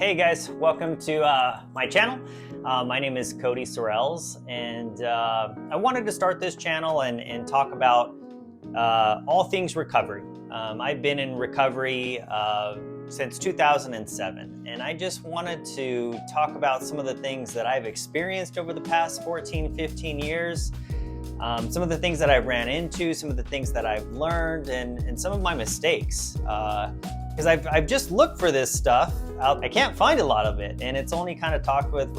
Hey guys, welcome to my channel. My name is Cody Sorrells, and I wanted to start this channel and talk about all things recovery. I've been in recovery since 2007, and I just wanted to talk about some of the things that I've experienced over the past 14, 15 years, some of the things that I've ran into, some of the things that I've learned, and some of my mistakes. Because I've just looked for this stuff out. I can't find a lot of it, and it's only kind of talked with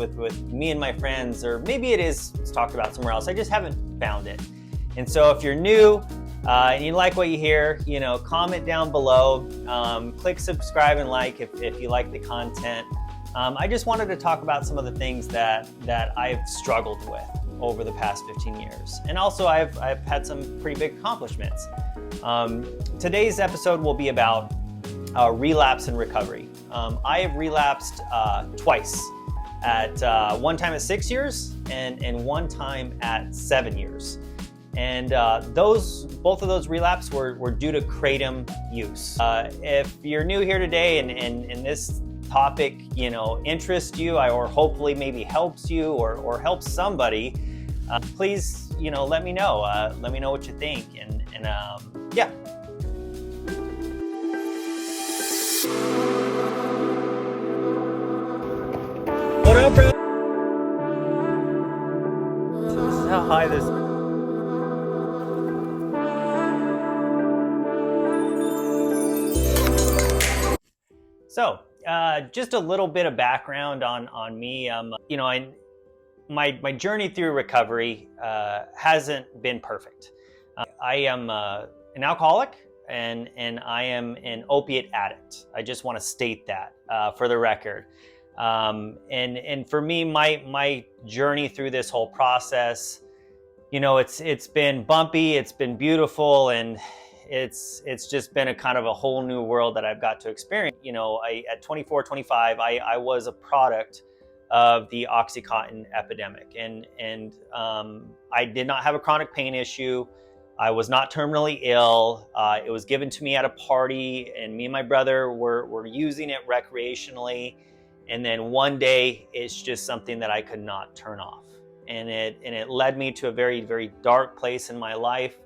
me and my friends, or maybe it's talked about somewhere else. I just haven't found it. And so if you're new and you like what you hear, comment down below, click subscribe and like if you like the content. I just wanted to talk about some of the things that I've struggled with over the past 15 years. And also I've had some pretty big accomplishments. Today's episode will be about relapse and recovery. I have relapsed twice, at one time at 6 years and one time at 7 years. And both of those relapses were due to Kratom use. If you're new here today and this topic interests you, or hopefully maybe helps you or helps somebody, please let me know. Let me know what you think, and yeah. What up, bro? This is how high this. So, just a little bit of background on me. My journey through recovery hasn't been perfect. I am an alcoholic and I am an opiate addict. I just want to state that for the record. And for me, my journey through this whole process, it's been bumpy, it's been beautiful, and it's just been a kind of a whole new world that I've got to experience. At 24, 25, I was a product of the Oxycontin epidemic, and I did not have a chronic pain issue. I was not terminally ill. It was given to me at a party, and me and my brother were using it recreationally. And then one day, it's just something that I could not turn off, and it led me to a very, very dark place in my life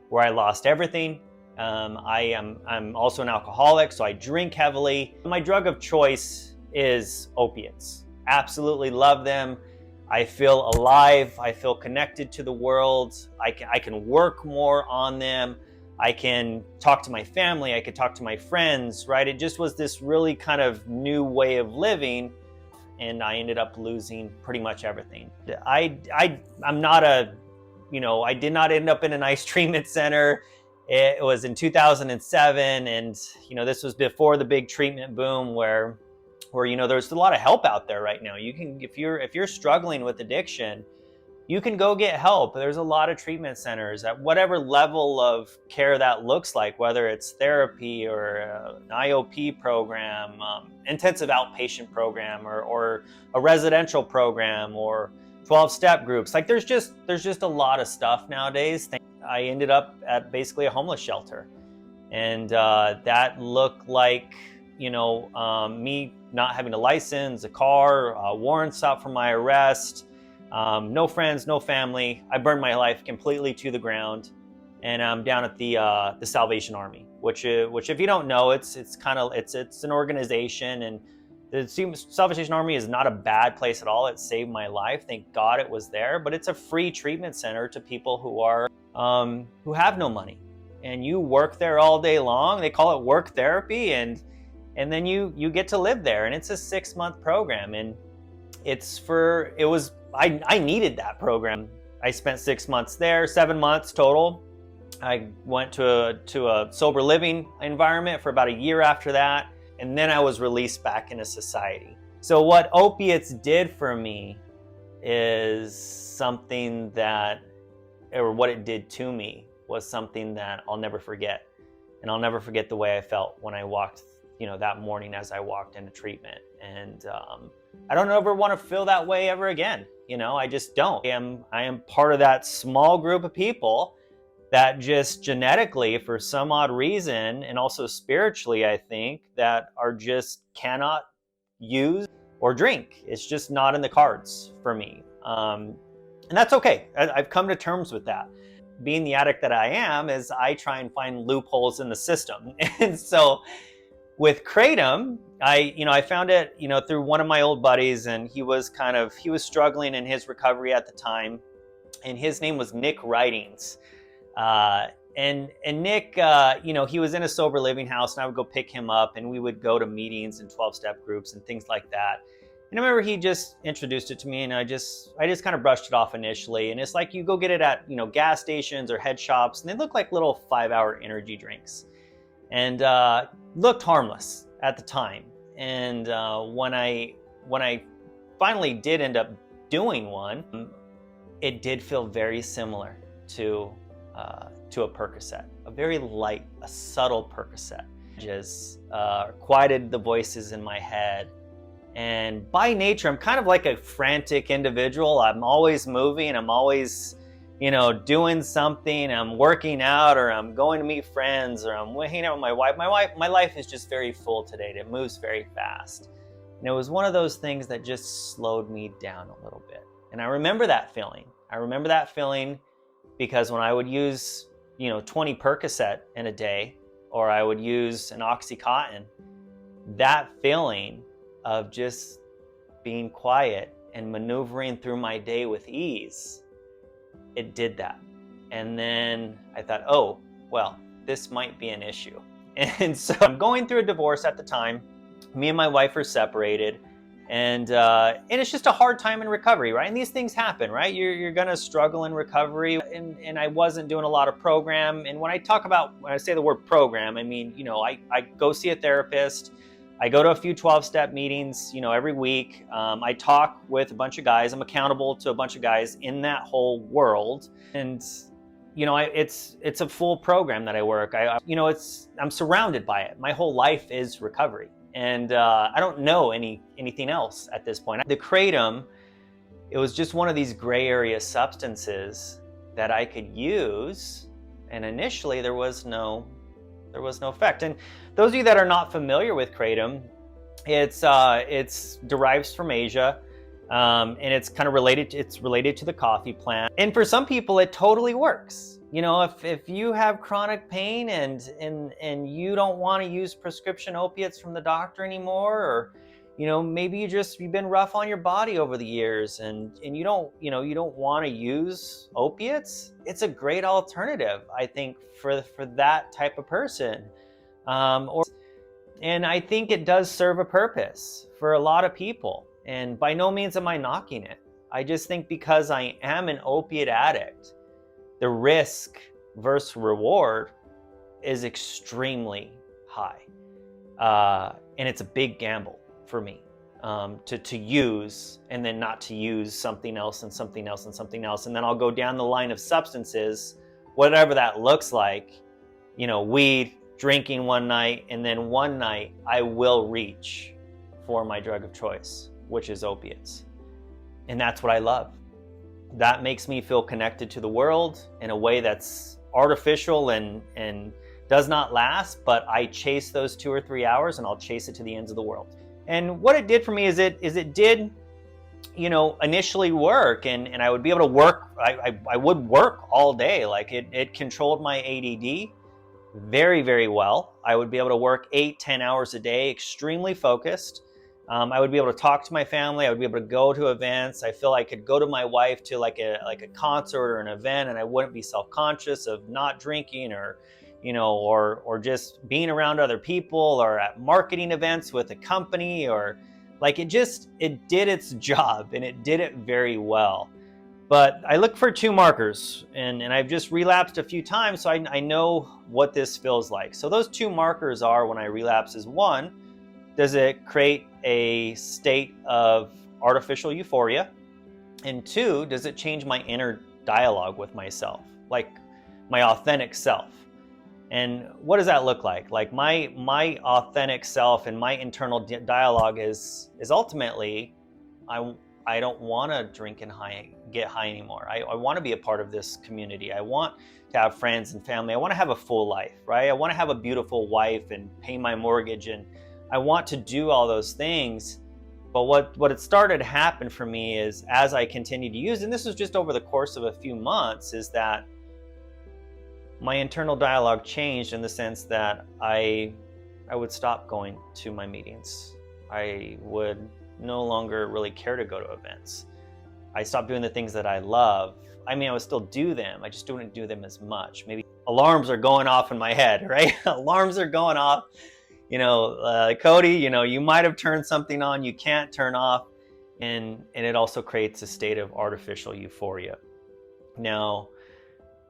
where I lost everything. I'm also an alcoholic, so I drink heavily. My drug of choice is opiates. Absolutely love them. I feel alive. I feel connected to the world. I can work more on them. I can talk to my family. I could talk to my friends, right? It just was this really kind of new way of living, and I ended up losing pretty much everything. I'm not I did not end up in a nice treatment center. It was in 2007, and this was before the big treatment boom where there's a lot of help out there right now. You can, if you're struggling with addiction, you can go get help. There's a lot of treatment centers at whatever level of care that looks like, whether it's therapy or an IOP program, intensive outpatient program, or a residential program, or 12-step groups. Like there's just a lot of stuff nowadays. I ended up at basically a homeless shelter, and that looked like me not having a license, a car, warrants out for my arrest, no friends, no family. I burned my life completely to the ground, and I'm down at the Salvation Army, which if you don't know, it's an organization, and the Salvation Army is not a bad place at all. It saved my life. Thank God it was there. But it's a free treatment center to people who have no money, and you work there all day long. They call it work therapy, and then you get to live there, and it's a 6-month program, and I needed that program. I spent 6 months there, 7 months total. I went to a sober living environment for about a year after that, and then I was released back into society. So what opiates did for me is something what it did to me was something that I'll never forget. And I'll never forget the way I felt when I walked, that morning as I walked into treatment. And I don't ever want to feel that way ever again. I just don't. I am part of that small group of people that just genetically, for some odd reason, and also spiritually, I think, that are just cannot use or drink. It's just not in the cards for me. And that's okay. I've come to terms with that. Being the addict that I am, is I try and find loopholes in the system. And so with Kratom, I found it, through one of my old buddies, and he was struggling in his recovery at the time, and his name was Nick Writings. And Nick, he was in a sober living house, and I would go pick him up, and we would go to meetings and 12-step groups and things like that. And I remember he just introduced it to me, and I just kind of brushed it off initially. And it's like you go get it at, gas stations or head shops, and they look like little 5-hour energy drinks, and looked harmless at the time. And when I finally did end up doing one, it did feel very similar to a Percocet, a very light, a subtle Percocet. Just quieted the voices in my head. And by nature, I'm kind of like a frantic individual. I'm always moving. I'm always, doing something. I'm working out, or I'm going to meet friends, or I'm hanging out with my wife. My life is just very full today. It moves very fast. And it was one of those things that just slowed me down a little bit. And I remember that feeling. Because when I would use, 20 Percocet in a day, or I would use an Oxycontin, that feeling of just being quiet and maneuvering through my day with ease, it did that. And then I thought, oh, well, this might be an issue. And so I'm going through a divorce at the time. Me and my wife are separated. And it's just a hard time in recovery, right? And these things happen, right? You're gonna struggle in recovery, and I wasn't doing a lot of program. And when I say the word program, I mean, I go see a therapist. I go to a few 12-step meetings, every week. I talk with a bunch of guys. I'm accountable to a bunch of guys in that whole world. And it's a full program that I work. I'm surrounded by it. My whole life is recovery. And I don't know anything else at this point. The Kratom, it was just one of these gray area substances that I could use, and initially there was no effect. And those of you that are not familiar with Kratom, it's derives from Asia, and it's kind of related to the coffee plant. And for some people, it totally works. If you have chronic pain and you don't want to use prescription opiates from the doctor anymore, or maybe you've been rough on your body over the years, and you don't want to use opiates, it's a great alternative, I think, for that type of person. And I think it does serve a purpose for a lot of people. And by no means am I knocking it. I just think because I am an opiate addict, the risk versus reward is extremely high. And it's a big gamble for me to use, and then not to use something else and something else and something else. And then I'll go down the line of substances, whatever that looks like, weed, drinking one night, and then one night I will reach for my drug of choice, which is opiates. And that's what I love. That makes me feel connected to the world in a way that's artificial and does not last, but I chase those 2 or 3 hours, and I'll chase it to the ends of the world. And what it did for me is it did, initially work, and I would be able to work. I would work all day. Like it controlled my ADD very, very well. I would be able to work 8-10 hours a day, extremely focused. I would be able to talk to my family. I would be able to go to events. I feel I could go to my wife to like a concert or an event, and I wouldn't be self-conscious of not drinking, or just being around other people, or at marketing events with a company, or like it did its job, and it did it very well. But I look for 2 markers, and I've just relapsed a few times, so I know what this feels like. So those 2 markers are, when I relapse, is 1, does it create a state of artificial euphoria? And 2, does it change my inner dialogue with myself, like my authentic self? And what does that look like? Like my authentic self and my internal dialogue is ultimately, I don't want to drink and get high anymore. I want to be a part of this community. I want to have friends and family. I want to have a full life, right? I want to have a beautiful wife and pay my mortgage, and I want to do all those things. But what had started to happen for me is, as I continued to use, and this was just over the course of a few months, is that my internal dialogue changed in the sense that I would stop going to my meetings. I would no longer really care to go to events. I stopped doing the things that I love. I mean, I would still do them. I just wouldn't do them as much. Maybe alarms are going off in my head, right? Alarms are going off. Cody, you might have turned something on you can't turn off. And it also creates a state of artificial euphoria. Now,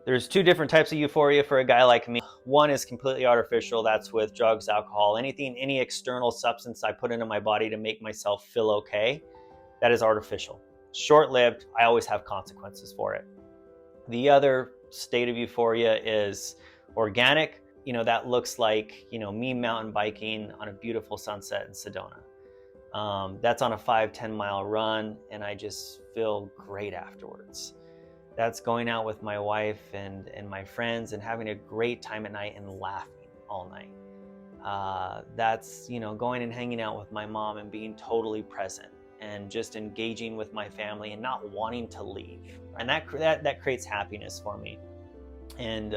there's two different types of euphoria for a guy like me. One is completely artificial. That's with drugs, alcohol, any external substance I put into my body to make myself feel okay. That is artificial. Short-lived. I always have consequences for it. The other state of euphoria is organic. That looks like, me mountain biking on a beautiful sunset in Sedona. That's on a 5-10 mile run, and I just feel great afterwards. That's going out with my wife and my friends and having a great time at night and laughing all night. That's, going and hanging out with my mom and being totally present and just engaging with my family and not wanting to leave. And that creates happiness for me. And,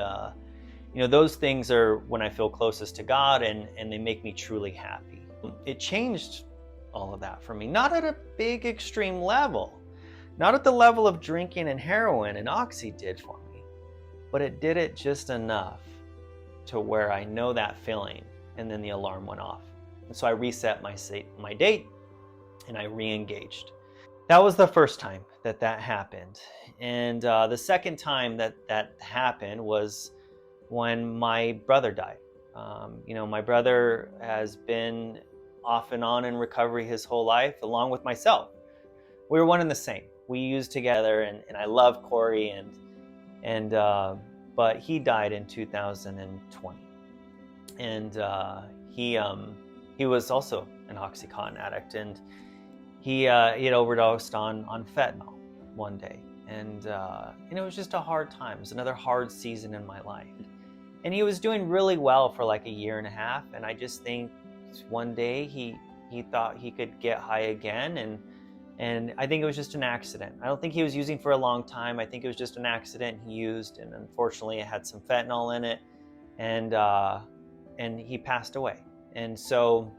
those things are when I feel closest to God, and they make me truly happy. It changed all of that for me, not at a big extreme level. Not at the level of drinking and heroin and oxy did for me, but it did it just enough to where I know that feeling, and then the alarm went off. And so I reset my date, and I re-engaged. That was the first time that happened. And the second time that happened was when my brother died. My brother has been off and on in recovery his whole life, along with myself. We were one and the same. We used together, and I love Corey, but he died in 2020, and he was also an OxyContin addict, and he had overdosed on fentanyl one day, and it was just a hard time. It was another hard season in my life, and he was doing really well for like a year and a half, and I just think one day he thought he could get high again, and I think it was just an accident. I don't think he was using for a long time. I think it was just an accident he used, and unfortunately it had some fentanyl in it, and he passed away. And so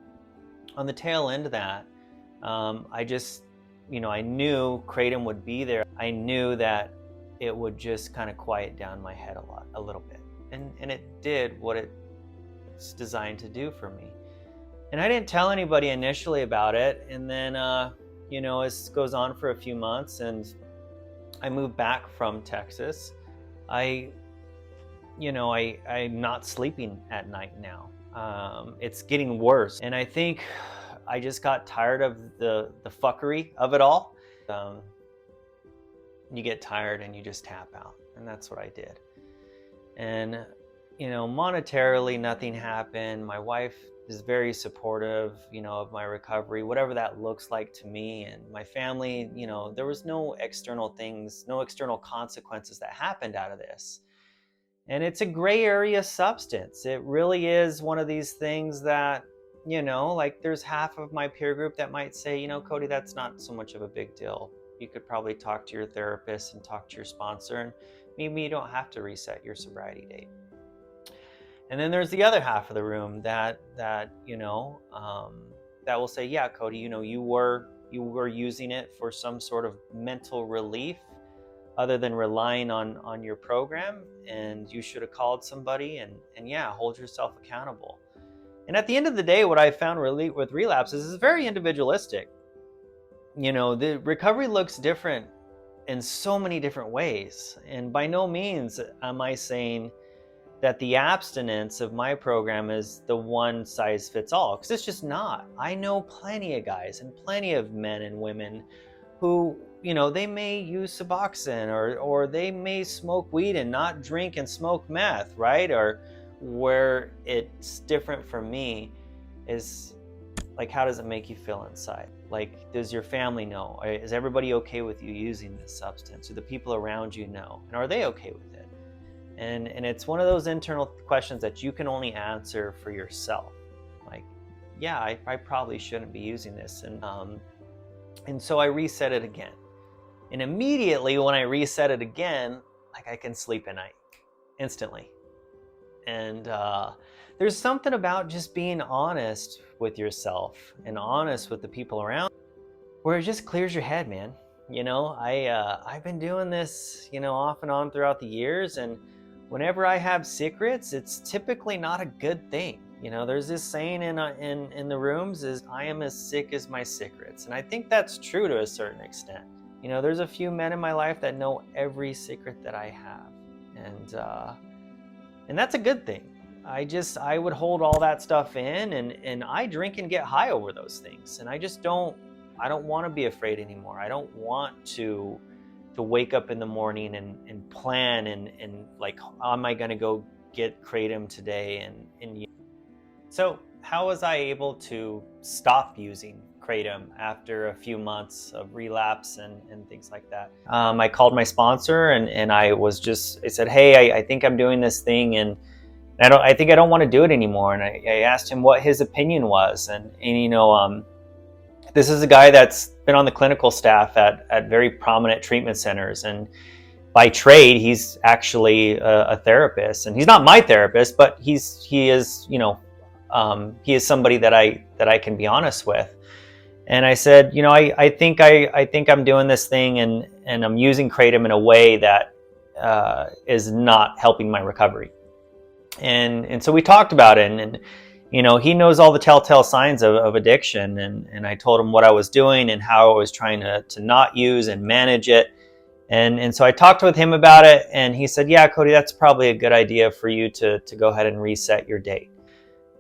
on the tail end of that, I just, I knew Kratom would be there. I knew that it would just kind of quiet down my head a little bit. And it did what it's designed to do for me. And I didn't tell anybody initially about it. And then, it goes on for a few months, and I moved back from Texas. I'm not sleeping at night now. It's getting worse. And I think I just got tired of the fuckery of it all. You get tired and you just tap out. And that's what I did. And, monetarily, nothing happened. My wife is very supportive, of my recovery, whatever that looks like to me. And my family, there was no external things, no external consequences that happened out of this. And it's a gray area substance. It really is one of these things that, like there's half of my peer group that might say, Cody, that's not so much of a big deal. You could probably talk to your therapist and talk to your sponsor, and maybe you don't have to reset your sobriety date. And then there's the other half of the room that will say, yeah, Cody, you were using it for some sort of mental relief other than relying on your program, and you should have called somebody and hold yourself accountable. And at the end of the day, what I found really with relapse is it's very individualistic. The recovery looks different in so many different ways. And by no means am I saying that the abstinence of my program is the one size fits all, because it's just not. I know plenty of guys and plenty of men and women who, they may use Suboxone or they may smoke weed and not drink and smoke meth, right? Or where it's different for me is like, how does it make you feel inside? Like, does your family know? Is everybody okay with you using this substance? Do the people around you know? And are they okay with it? And it's one of those internal questions that you can only answer for yourself. Like, yeah, I probably shouldn't be using this. And And so I reset it again. And immediately when I reset it again, like I can sleep at night instantly. And there's something about just being honest with yourself and honest with the people around, where it just clears your head, man. I've been doing this, off and on throughout the years, and whenever I have secrets, it's typically not a good thing. There's this saying in the rooms is, I am as sick as my secrets, and I think that's true to a certain extent. There's a few men in my life that know every secret that I have, and that's a good thing. I would hold all that stuff in, and I drink and get high over those things, and I don't want to be afraid anymore. I don't want to wake up in the morning and plan and like, how am I going to go get Kratom today? And so how was I able to stop using Kratom after a few months of relapse and things like that? I called my sponsor and I said, hey, I think I'm doing this thing, and I think I don't want to do it anymore. And I asked him what his opinion was. And this is a guy that's been on the clinical staff at very prominent treatment centers. And by trade, he's actually a therapist. And he's not my therapist, but he is somebody that I can be honest with. And I said, I think I'm doing this thing and I'm using Kratom in a way that is not helping my recovery. And so we talked about it, and he knows all the telltale signs of addiction, and I told him what I was doing and how I was trying to not use and manage it. And so I talked with him about it, and he said, yeah, Cody, that's probably a good idea for you to go ahead and reset your date.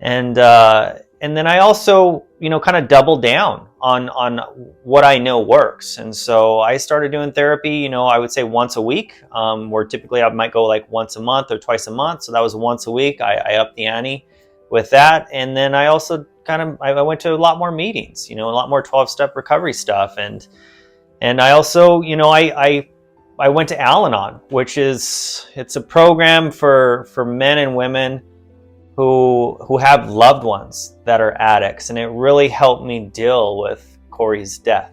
And then I also, kind of doubled down on what I know works. And so I started doing therapy, I would say once a week, where typically I might go like once a month or twice a month. So that was once a week. I upped the ante with that. And then I also I went to a lot more meetings, a lot more 12-step recovery stuff. And I also, I went to Al-Anon, which it's a program for men and women who have loved ones that are addicts. And it really helped me deal with Corey's death.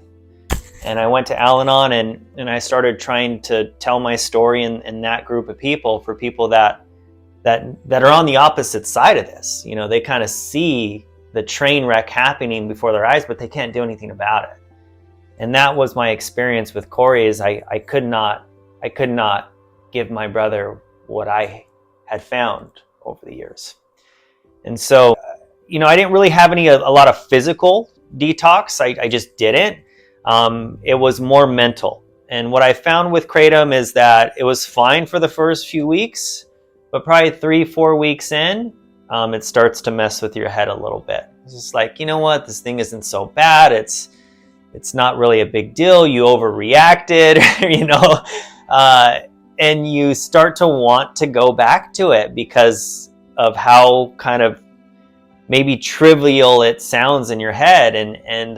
And I went to Al-Anon and I started trying to tell my story in that group of people, for people that are on the opposite side of this. They kind of see the train wreck happening before their eyes, but they can't do anything about it. And that was my experience with Corey, is I could not give my brother what I had found over the years. And so, I didn't really have a lot of physical detox. I just didn't. It was more mental. And what I found with Kratom is that it was fine for the first few weeks, but probably 3-4 weeks in, it starts to mess with your head a little bit. It's just like, what, this thing isn't so bad. It's not really a big deal. You overreacted, and you start to want to go back to it because of how kind of maybe trivial it sounds in your head. And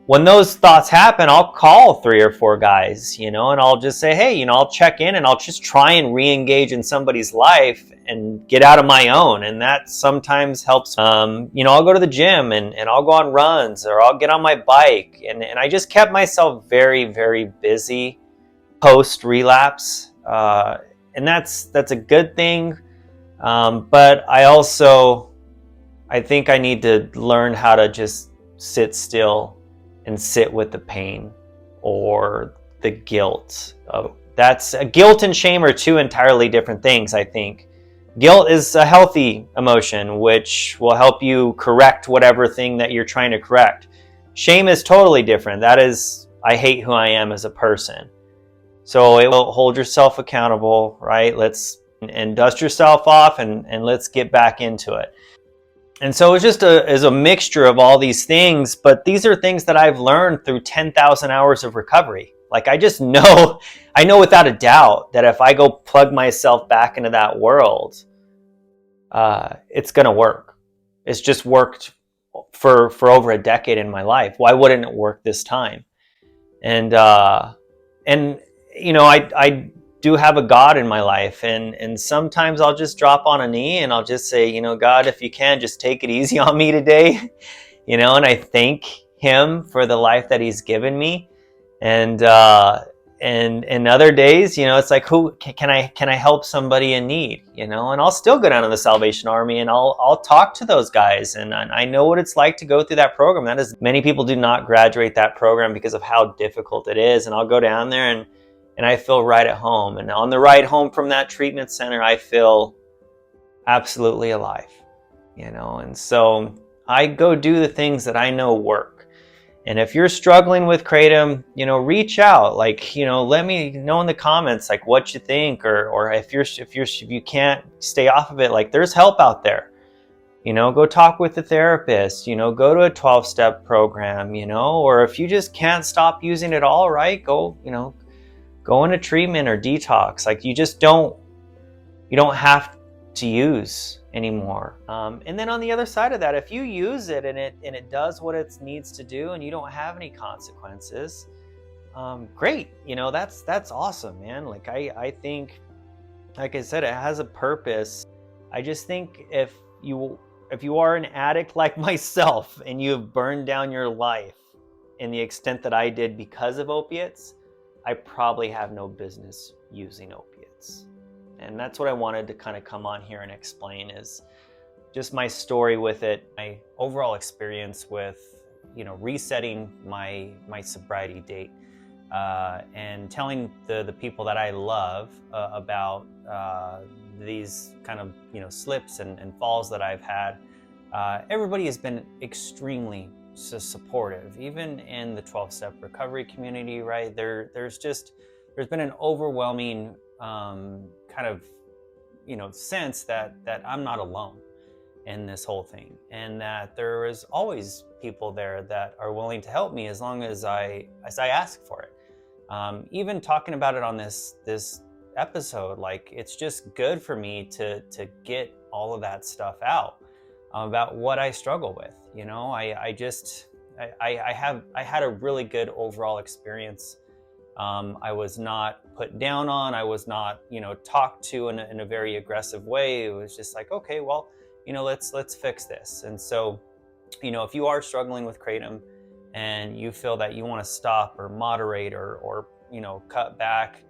when those thoughts happen, I'll call 3 or 4 guys, and I'll just say, hey, I'll check in and I'll just try and re-engage in somebody's life and get out of my own. And that sometimes helps. I'll go to the gym and I'll go on runs, or I'll get on my bike. And I just kept myself very, very busy post-relapse. And that's a good thing. But I think I need to learn how to just sit still and sit with the pain or the guilt. Guilt and shame are 2 entirely different things, I think. Guilt is a healthy emotion, which will help you correct whatever thing that you're trying to correct. Shame is totally different. That is, I hate who I am as a person. So it will hold yourself accountable, right? And dust yourself off and let's get back into it. And so it's just a mixture of all these things, but these are things that I've learned through 10,000 hours of recovery. Like, I know without a doubt that if I go plug myself back into that world, it's going to work. It's just worked for over a decade in my life. Why wouldn't it work this time? And I do have a God in my life, and sometimes I'll just drop on a knee and I'll just say, God, if you can, just take it easy on me today, and I thank him for the life that he's given me. And other days, it's like, who can I help somebody in need, and I'll still go down to the Salvation Army and I'll talk to those guys, and I know what it's like to go through that program. That is, many people do not graduate that program because of how difficult it is. And I'll go down there and I feel right at home. And on the ride home from that treatment center, I feel absolutely alive, and so I go do the things that I know work. And if you're struggling with Kratom, reach out. Like, let me know in the comments, like, what you think, or if you can't stay off of it, like, there's help out there. Go talk with a therapist. Go to a 12-step program. Or if you just can't stop using it all, right? Go into treatment or detox. Like, you don't have to use anymore. And then on the other side of that, if you use it and it does what it needs to do and you don't have any consequences, great. That's awesome, man. Like, I think, like I said, it has a purpose. I just think if you are an addict like myself and you have burned down your life in the extent that I did because of opiates, I probably have no business using opiates. And that's what I wanted to kind of come on here and explain, is just my story with it, my overall experience with, resetting my sobriety date, and telling the people that I love about these kind of, slips and falls that I've had. Everybody has been extremely supportive, even in the 12-step recovery community, right? There's been an overwhelming kind of, sense that I'm not alone in this whole thing, and that there is always people there that are willing to help me as long as I ask for it. Even talking about it on this episode, like, it's just good for me to get all of that stuff out about what I struggle with. I had a really good overall experience. I was not put down on. I was not, talked to in a very aggressive way. It was just like, okay, well, let's fix this. And so, if you are struggling with Kratom and you feel that you want to stop or moderate or cut back,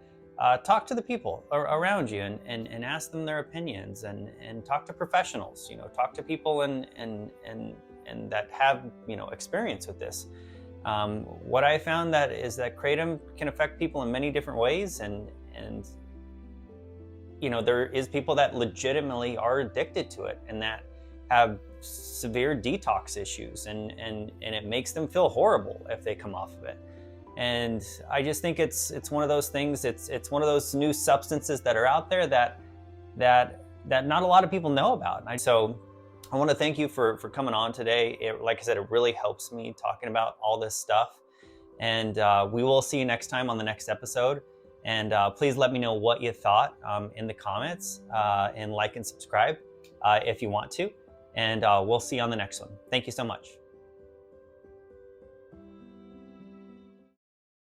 talk to the people around you and ask them their opinions, and talk to professionals. Talk to people and that have experience with this. What I found is that Kratom can affect people in many different ways, and there is people that legitimately are addicted to it and that have severe detox issues, and it makes them feel horrible if they come off of it. And I just think it's one of those things. It's one of those new substances that are out there that not a lot of people know about. So I want to thank you for coming on today. Like I said, it really helps me talking about all this stuff. And we will see you next time on the next episode. And please let me know what you thought in the comments, and like and subscribe if you want to. And we'll see you on the next one. Thank you so much.